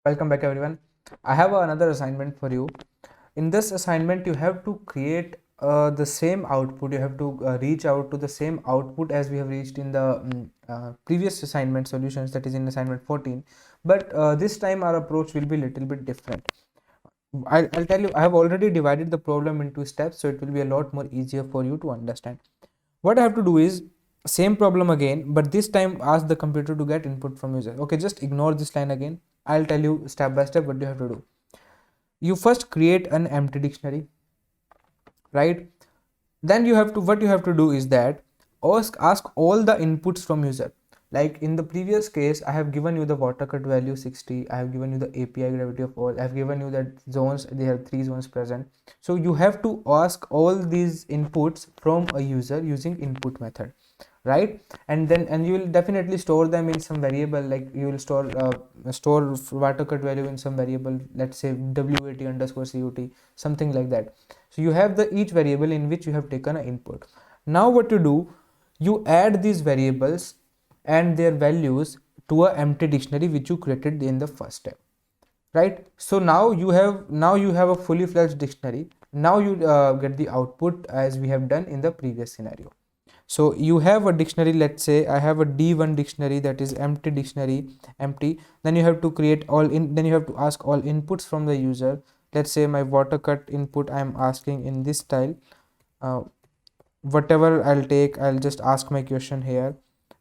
Welcome back everyone. I have another assignment for you. In this assignment you have to create the same output. You have to reach out to the same output as we have reached in the previous assignment solutions, that is in assignment 14, but this time our approach will be little bit different. I'll tell you, I have already divided the problem into steps, so it will be a lot more easier for you to understand. What I have to do is same problem again, but this time ask the computer to get input from user. Okay, just ignore this line again. I'll tell you step by step what you have to do. You first create an empty dictionary, right? Then you have to, what you have to do is that ask all the inputs from user. Like in the previous case, I have given you the water cut value 60, I have given you the API gravity of all, I have given you that zones, they have 3 zones present. So you have to ask all these inputs from a user using input method, right? And you will definitely store them in some variable, like you will store water cut value in some variable, let's say wat underscore cut, something like that. So you have the each variable in which you have taken an input. Now what you do, you add these variables and their values to a empty dictionary which you created in the first step, right? So now you have a fully fledged dictionary. Now you get the output as we have done in the previous scenario. So you have a dictionary, let's say I have a d1 dictionary, that is empty dictionary, empty. Then you have to create then you have to ask all inputs from the user. Let's say my water cut input I am asking in this style. Whatever I'll take, I'll just ask my question here,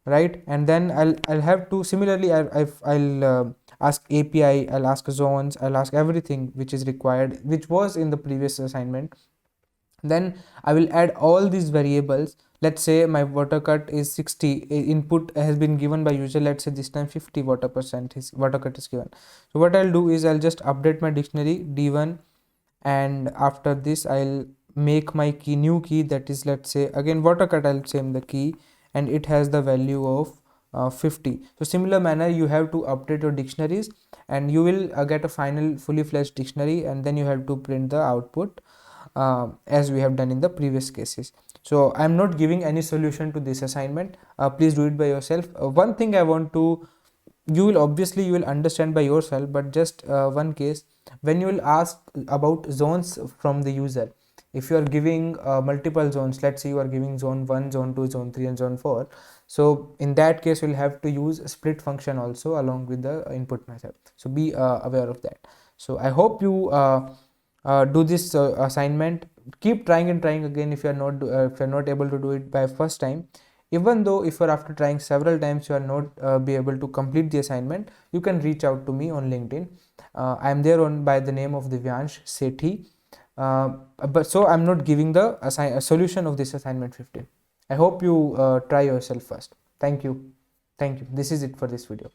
right? And then I'll have to similarly I'll ask API, I'll ask zones, I'll ask everything which is required, which was in the previous assignment. Then I will add all these variables. Let's say my water cut is 60, input has been given by user, let's say this time 50 water percent is water cut is given. So what I'll do is I'll just update my dictionary d1, and after this I'll make my key, new key, that is let's say again water cut, I'll same the key, and it has the value of 50. So similar manner you have to update your dictionaries, and you will get a final fully fledged dictionary, and then you have to print the output as we have done in the previous cases. So I'm not giving any solution to this assignment. Please do it by yourself. One thing I want to, you will understand by yourself, but just one case, when you will ask about zones from the user, if you are giving multiple zones, let's say you are giving zone 1, zone 2, zone 3 and zone 4, so in that case you'll have to use a split function also along with the input method. So be aware of that. So I hope you do this assignment. Keep trying and trying again if you are not able to do it by first time. Even though if you're after trying several times you are not be able to complete the assignment, you can reach out to me on LinkedIn. I am there on by the name of Divyansh Sethi. But so I'm not giving the solution of this assignment 15. I hope you try yourself first. Thank you. This is it for this video.